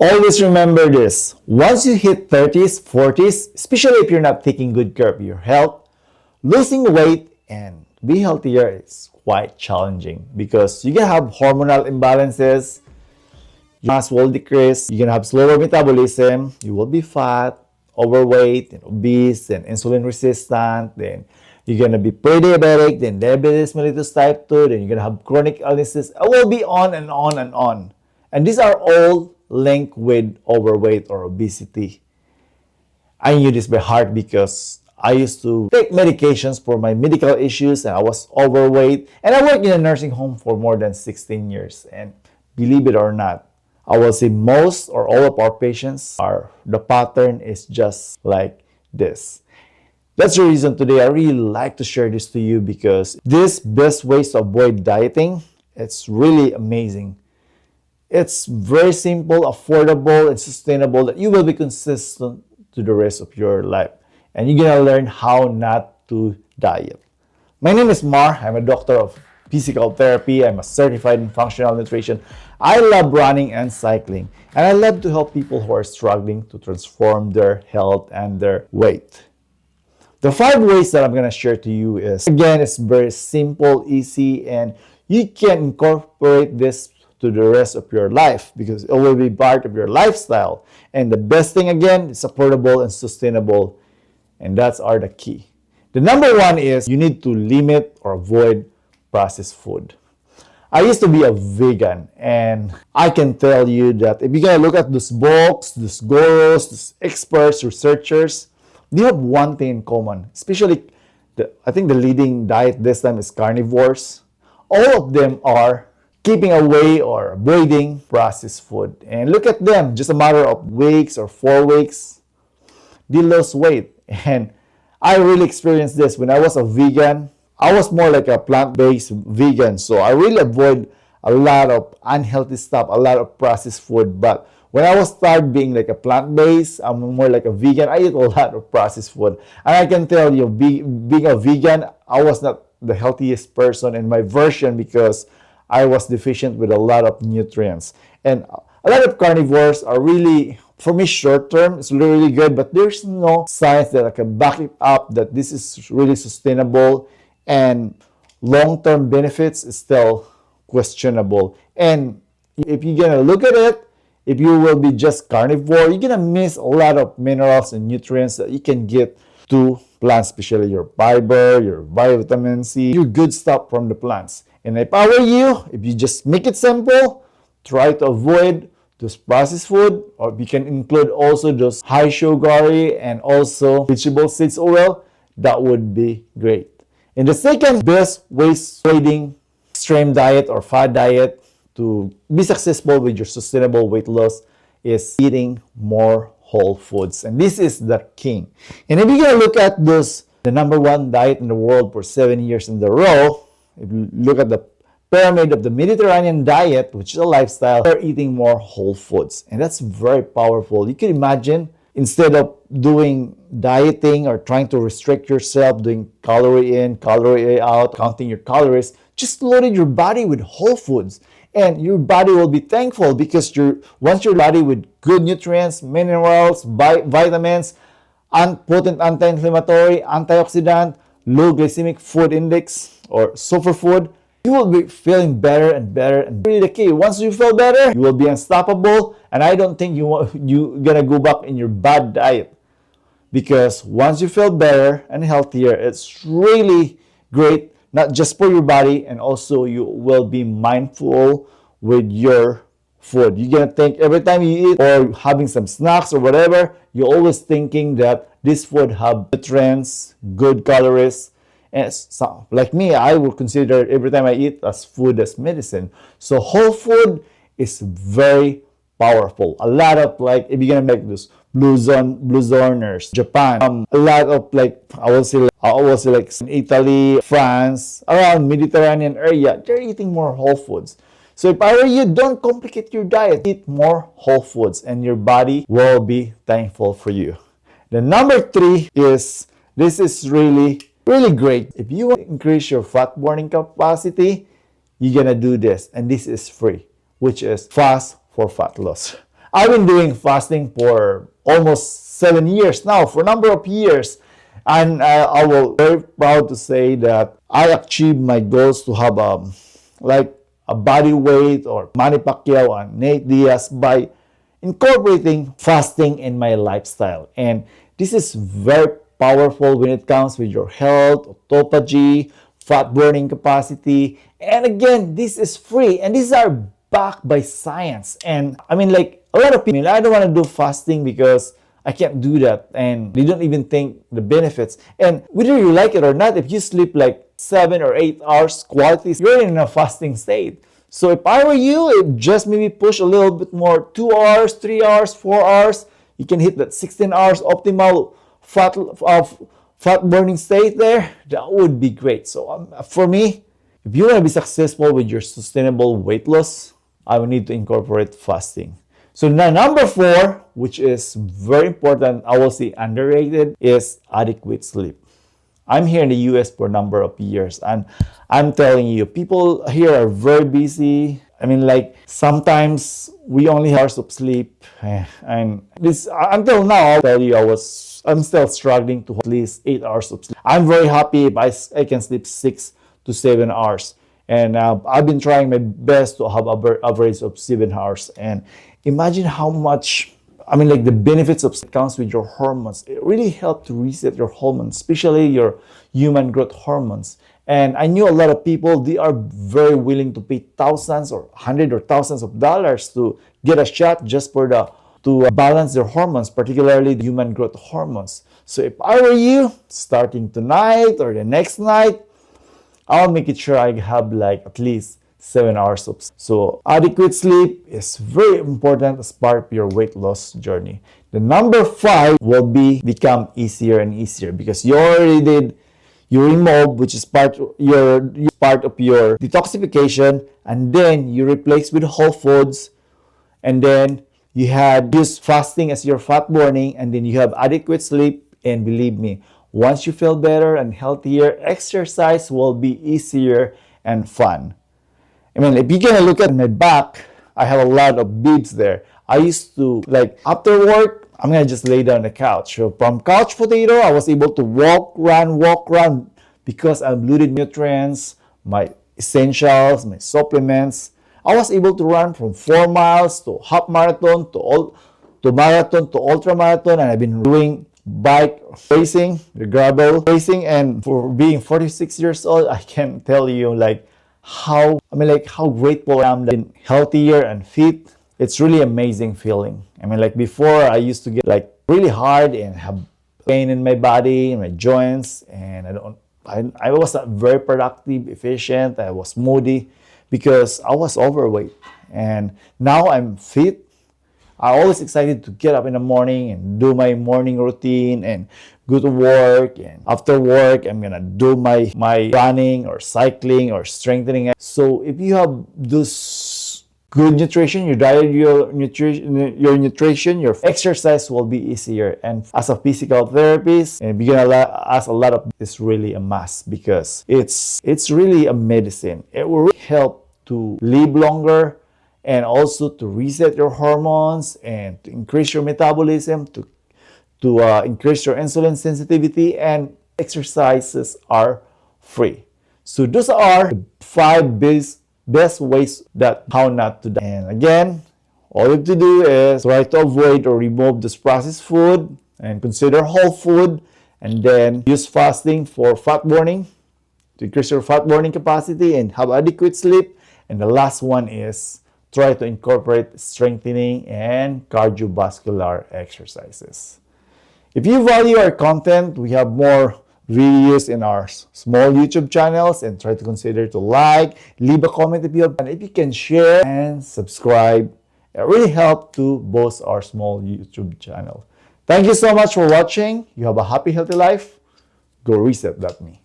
Always remember this. Once you hit 30s, 40s, especially if you're not taking good care of your health, losing weight and be healthier is quite challenging because you're gonna have hormonal imbalances, your mass will decrease, you're gonna have slower metabolism, you will be fat, overweight, and obese, and insulin resistant, then you're gonna be pre-diabetic, then diabetes mellitus type 2, then you're gonna have chronic illnesses. I will be on and on and on. And these are all linked with overweight or obesity. I knew this by heart because I used to take medications for my medical issues and I was overweight. And I worked in a nursing home for more than 16 years. And believe it or not, I will say most or all of our patients the pattern is just like this. That's the reason today I really like to share this to you because this best ways to avoid dieting, it's really amazing. It's very simple, affordable, and sustainable that you will be consistent to the rest of your life. And you're gonna learn how not to diet. My name is Mar. I'm a doctor of physical therapy. I'm a certified in functional nutrition. I love running and cycling. And I love to help people who are struggling to transform their health and their weight. The 5 ways that I'm gonna share to you is, again, it's very simple, easy, and you can incorporate this to the rest of your life because it will be part of your lifestyle. And the best thing, again, is affordable and sustainable. And that's the key. The number 1 is you need to limit or avoid processed food. I used to be a vegan, and I can tell you that if you're gonna look at those books, those gurus, those experts, researchers, they have one thing in common, especially I think the leading diet this time is carnivores. All of them are keeping away or avoiding processed food. And look at them, just a matter of weeks or 4 weeks, they lost weight. And I really experienced this when I was a vegan. I was more like a plant-based vegan, so I really avoid a lot of unhealthy stuff, a lot of processed food. But when I was started being like a plant-based, I'm more like a vegan, I eat a lot of processed food. And I can tell you, being a vegan, I was not the healthiest person in my version because I was deficient with a lot of nutrients. And a lot of carnivores are really, for me, short term, it's really good, but there's no science that I can back it up that this is really sustainable, and long-term benefits is still questionable. And if you're gonna look at it, if you will be just carnivore, you're gonna miss a lot of minerals and nutrients that you can get to plants, especially your fiber, your vitamin C, your good stuff from the plants. And if I were you, if you just make it simple, try to avoid those processed food, or you can include also those high sugary and also vegetable seeds oil, that would be great. And the second best ways avoiding extreme diet or fad diet to be successful with your sustainable weight loss is eating more whole foods. And this is the king. And if you're going to look at the number 1 diet in the world for 7 years in a row, if you look at the pyramid of the Mediterranean diet, which is a lifestyle, they're eating more whole foods. And that's very powerful. You can imagine, instead of doing dieting or trying to restrict yourself, doing calorie in, calorie out, counting your calories, just loaded your body with whole foods. And your body will be thankful because once your body with good nutrients, minerals, vitamins, potent anti-inflammatory, antioxidant, low glycemic food index or superfood, you will be feeling better and better. And really the key, once you feel better, you will be unstoppable. And I don't think you're gonna go back in your bad diet, because once you feel better and healthier, it's really great, not just for your body, and also you will be mindful with your food. You're gonna think every time you eat or having some snacks or whatever, you're always thinking that this food have nutrients, good calories. And so, like me, I will consider every time I eat as food as medicine. So whole food is very powerful. A lot of, like, if you're gonna make this blue zoners, Japan, a lot of, like, I will say like in Italy, France, around Mediterranean area, they're eating more whole foods. So if I were you, don't complicate your diet. Eat more whole foods and your body will be thankful for you. The number 3 is, this is really great. If you want to increase your fat burning capacity, you're gonna do this, and this is free, which is fast for fat loss. I've been doing fasting for almost 7 years now, for a number of years. And I will very proud to say that I achieved my goals to have like a body weight or Manny Pacquiao and Nate Diaz by incorporating fasting in my lifestyle. And this is very powerful when it comes with your health, autophagy, fat burning capacity. And again, this is free and these are backed by science. And I mean, like a lot of people, I don't want to do fasting because I can't do that. And they don't even think the benefits. And whether you like it or not, if you sleep like 7 or 8 hours quality, you're in a fasting state. So if I were you, it just maybe push a little bit more, 2 hours, 3 hours, 4 hours. You can hit that 16 hours optimal fat burning state there. That would be great. So for me, if you want to be successful with your sustainable weight loss, I will need to incorporate fasting. So now number 4, which is very important, I will say underrated, is adequate sleep. I'm here in the US for a number of years and I'm telling you, people here are very busy. I mean, like sometimes we only have hours of sleep and this until now, I'll tell you, I'm still struggling to at least 8 hours of sleep. I'm very happy if I can sleep 6 to 7 hours. And I've been trying my best to have an average of 7 hours. And imagine how much, I mean, like the benefits of it comes with your hormones. It really helps to reset your hormones, especially your human growth hormones. And I knew a lot of people, they are very willing to pay thousands or hundreds or thousands of dollars to get a shot just for to balance their hormones, particularly the human growth hormones. So if I were you, starting tonight or the next night, I'll make it sure I have like at least 7 hours of sleep. So adequate sleep is very important as part of your weight loss journey. The number 5 will become easier and easier because you already did your remove, which is part of your detoxification, and then you replace with whole foods, and then you had use fasting as your fat burning, and then you have adequate sleep. And believe me, once you feel better and healthier, exercise will be easier and fun. I mean, if you're gonna look at my back, I have a lot of bibs there. I used to, like, after work, I'm gonna just lay down on the couch. So from couch potato, I was able to walk, run, because I included nutrients, my essentials, my supplements. I was able to run from 4 miles to half marathon to marathon to ultra marathon, and I've been doing bike racing, gravel racing, and for being 46 years old, I can tell you how grateful I am that I'm healthier and fit. It's really amazing feeling. I mean, like before, I used to get like really hard and have pain in my body, in my joints, and I was not very productive, efficient. I was moody because I was overweight. And now I'm fit. I'm always excited to get up in the morning and do my morning routine and go to work. And after work, I'm gonna do my running or cycling or strengthening. So if you have this good nutrition, your diet, your nutrition, your exercise will be easier. And as a physical therapist, and you're gonna ask a lot of, it's really a must because it's really a medicine. It will really help to live longer, and also to reset your hormones and to increase your metabolism, to increase your insulin sensitivity, and exercises are free. So those are the 5 best ways that how not to die. And again, all you have to do is try to avoid or remove this processed food and consider whole food, and then use fasting for fat burning to increase your fat burning capacity and have adequate sleep. And the last one is try to incorporate strengthening and cardiovascular exercises. If you value our content, we have more videos in our small YouTube channels, and try to consider to leave a comment if you have, and if you can share and subscribe. It really helps to boost our small YouTube channel. Thank you so much for watching. You have a happy, healthy life. Go reset.me.